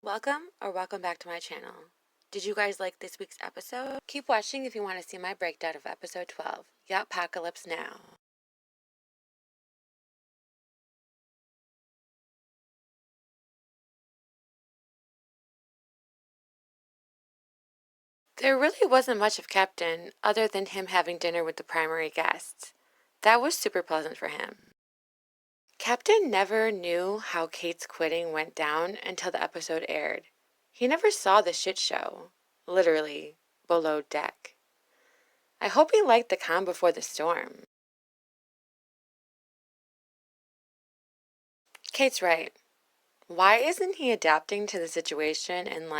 Welcome back to my channel. Did you guys like this week's episode? Keep watching if you want to see my breakdown of episode 12, Yachtpocalypse Now. There really wasn't much of Captain other than him having dinner with the primary guests. That was super pleasant for him. Captain never knew how Kate's quitting went down until the episode aired. He never saw the shit show, literally, below deck. I hope he liked the calm before the storm. Kate's right. Why isn't he adapting to the situation and,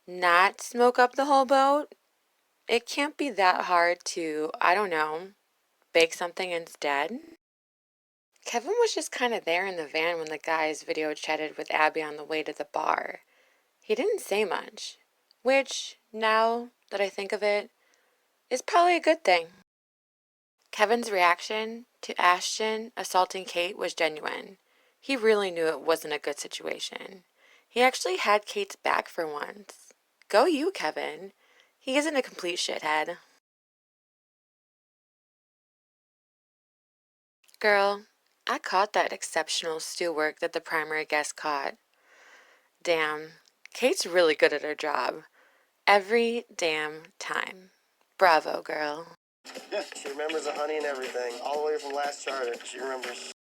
not smoke up the whole boat? It can't be that hard to, I don't know, bake something instead. Kevin was just kind of there in the van when the guys video chatted with Abby on the way to the bar. He didn't say much, which, now that I think of it, is probably a good thing. Kevin's reaction to Ashton assaulting Kate was genuine. He really knew it wasn't a good situation. He actually had Kate's back for once. Go you, Kevin. He isn't a complete shithead. Girl, I caught that exceptional stew work that the primary guest caught. Damn, Kate's really good at her job. Every damn time. Bravo, girl. She remembers the honey and everything, all the way from last charter. She remembers.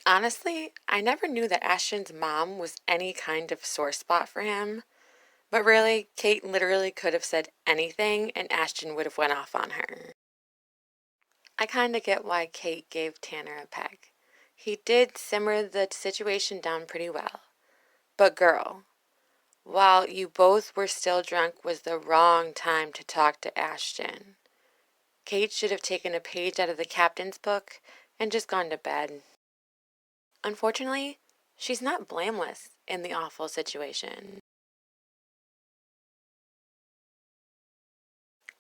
Honestly, I never knew that Ashton's mom was any kind of sore spot for him. But really, Kate literally could have said anything and Ashton would have went off on her. I kinda get why Kate gave Tanner a peck. He did simmer the situation down pretty well. But girl, while you both were still drunk was the wrong time to talk to Ashton. Kate should have taken a page out of the captain's book and just gone to bed. Unfortunately, she's not blameless in the awful situation.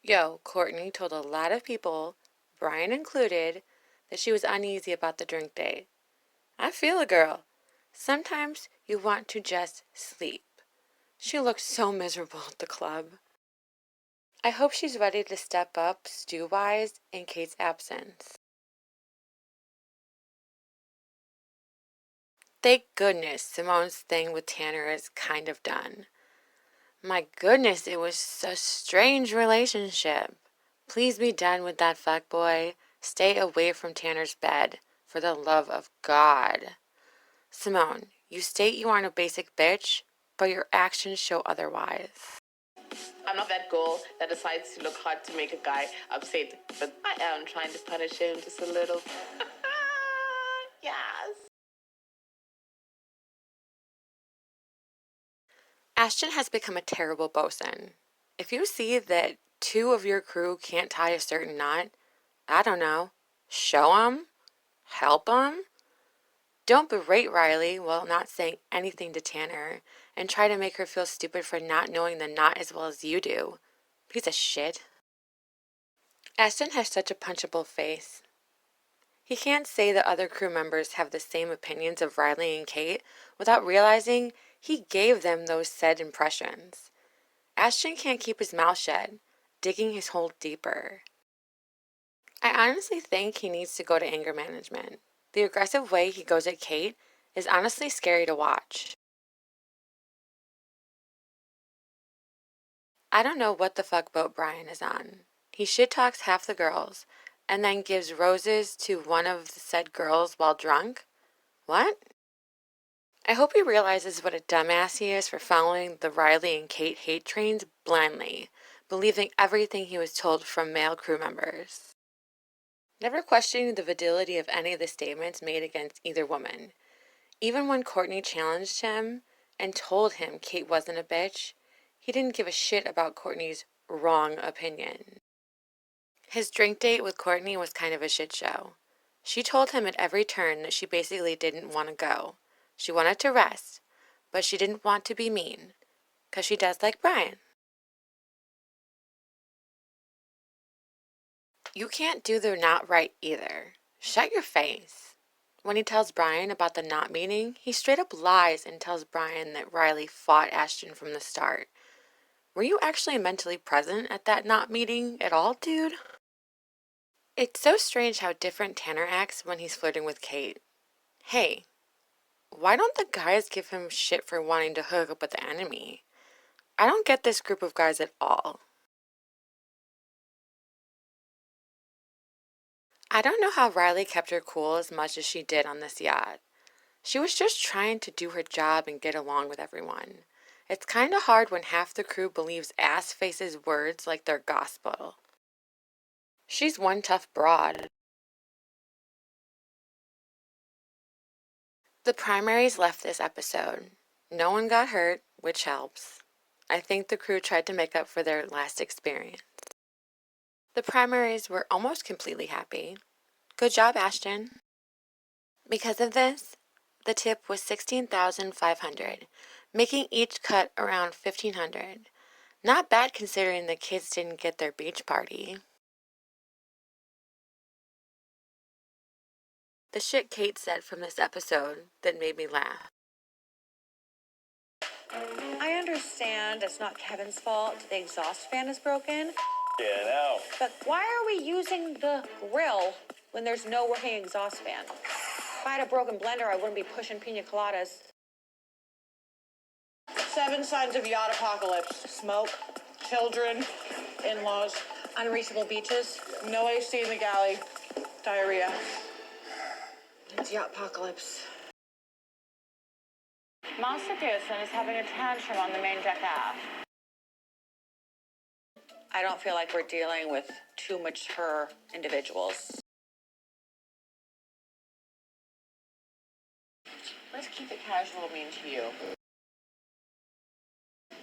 Yo, Courtney told a lot of people, Brian included, that she was uneasy about the drink date. I feel a girl. Sometimes you want to just sleep. She looked so miserable at the club. I hope she's ready to step up stew-wise in Kate's absence. Thank goodness Simone's thing with Tanner is kind of done. My goodness, it was a strange relationship. Please be done with that fuckboy. Stay away from Tanner's bed, for the love of God. Simone, you state you aren't a basic bitch, but your actions show otherwise. I'm not that girl that decides to look hot to make a guy upset, but I am trying to punish him just a little. Yes. Ashton has become a terrible bosun. If you see that two of your crew can't tie a certain knot, I don't know, show 'em? Help 'em? Don't berate Riley while not saying anything to Tanner, and try to make her feel stupid for not knowing the knot as well as you do. Piece of shit. Ashton has such a punchable face. He can't say that other crew members have the same opinions of Riley and Kate without realizing he gave them those said impressions. Ashton can't keep his mouth shut, digging his hole deeper. I honestly think he needs to go to anger management. The aggressive way he goes at Kate is honestly scary to watch. I don't know what the fuck boat Brian is on. He shit talks half the girls and then gives roses to one of the said girls while drunk? What? I hope he realizes what a dumbass he is for following the Riley and Kate hate trains blindly, believing everything he was told from male crew members. Never questioning the validity of any of the statements made against either woman. Even when Courtney challenged him and told him Kate wasn't a bitch, he didn't give a shit about Courtney's wrong opinion. His drink date with Courtney was kind of a shit show. She told him at every turn that she basically didn't want to go. She wanted to rest, but she didn't want to be mean, 'cause she does like Brian. You can't do the not right either. Shut your face. when he tells Brian about the not meeting, he straight up lies and tells Brian that Riley fought Ashton from the start. Were you actually mentally present at that not meeting at all, dude? It's so strange how different Tanner acts when he's flirting with Kate. Hey, why don't the guys give him shit for wanting to hook up with the enemy? I don't get this group of guys at all. I don't know how Riley kept her cool as much as she did on this yacht. She was just trying to do her job and get along with everyone. It's kinda hard when half the crew believes Ass-Face's words like they're gospel. She's one tough broad. The primaries left this episode. No one got hurt, which helps. I think the crew tried to make up for their last experience. The primaries were almost completely happy. Good job, Ashton. Because of this, the tip was $16,500, making each cut around $1,500. Not bad considering the kids didn't get their beach party. The shit Kate said from this episode that made me laugh. I understand it's not Kevin's fault the exhaust fan is broken. Yeah, now. But why are we using the grill when there's no working exhaust fan? If I had a broken blender, I wouldn't be pushing pina coladas. 7 signs of yacht apocalypse: smoke, children, in-laws, Unreachable beaches. no AC in the galley, diarrhea. It's yacht apocalypse. Master Pearson is having a tantrum on the main deck aft. I don't feel like we're dealing with too mature individuals. Let's keep it casual, mean to you.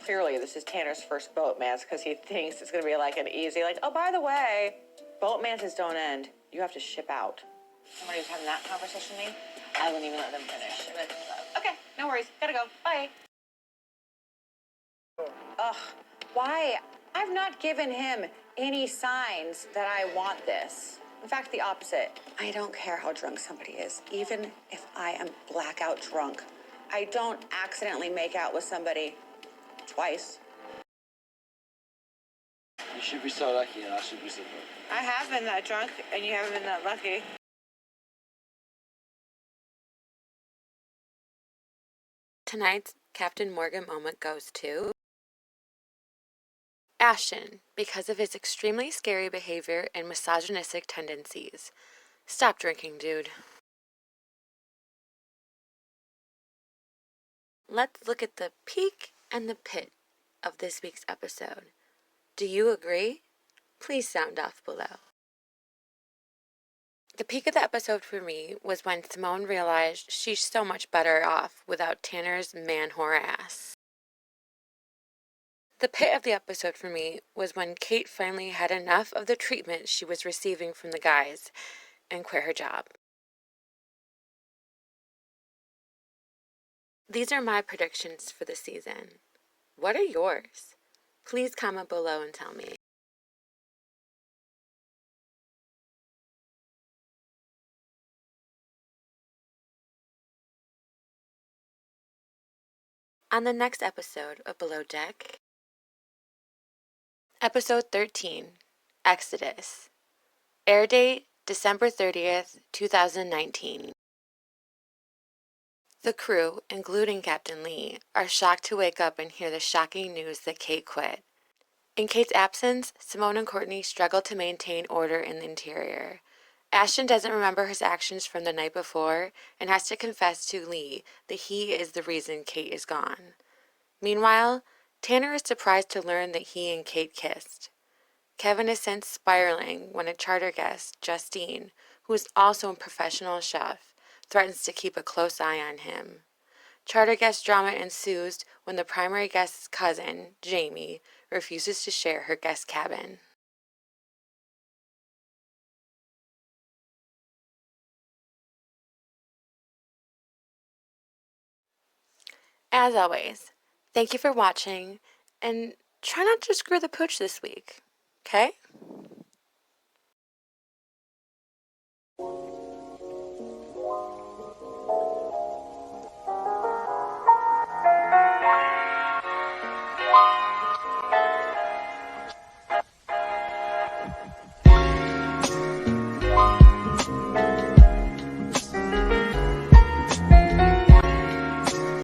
Clearly, this is Tanner's first boatmans because he thinks it's going to be like an easy, like, oh, by the way, boatmanses don't end. You have to ship out. Somebody was having that conversation with me. I wouldn't even let them finish. Okay, no worries. Gotta go. Bye. Ugh, why? I've not given him any signs that I want this. In fact, the opposite. I don't care how drunk somebody is, even if I am blackout drunk. I don't accidentally make out with somebody twice. You should be so lucky, and I should be so broke. I have been that drunk, and you haven't been that lucky. Tonight's Captain Morgan moment goes to Ashton, because of his extremely scary behavior and misogynistic tendencies. Stop drinking, dude. Let's look at the peak and the pit of this week's episode. Do you agree? Please sound off below. The peak of the episode for me was when Simone realized she's so much better off without Tanner's man-whore ass. The pit of the episode for me was when Kate finally had enough of the treatment she was receiving from the guys and quit her job. These are my predictions for the season. What are yours? Please comment below and tell me. On the next episode of Below Deck, Episode 13, Exodus. Air date, December 30th, 2019. The crew, including Captain Lee, are shocked to wake up and hear the shocking news that Kate quit. In Kate's absence, Simone and Courtney struggle to maintain order in the interior. Ashton doesn't remember his actions from the night before and has to confess to Lee that he is the reason Kate is gone. Meanwhile, Tanner is surprised to learn that he and Kate kissed. Kevin is sent spiraling when a charter guest, Justine, who is also a professional chef, threatens to keep a close eye on him. Charter guest drama ensues when the primary guest's cousin, Jamie, refuses to share her guest cabin. As always, thank you for watching, and try not to screw the pooch this week, okay?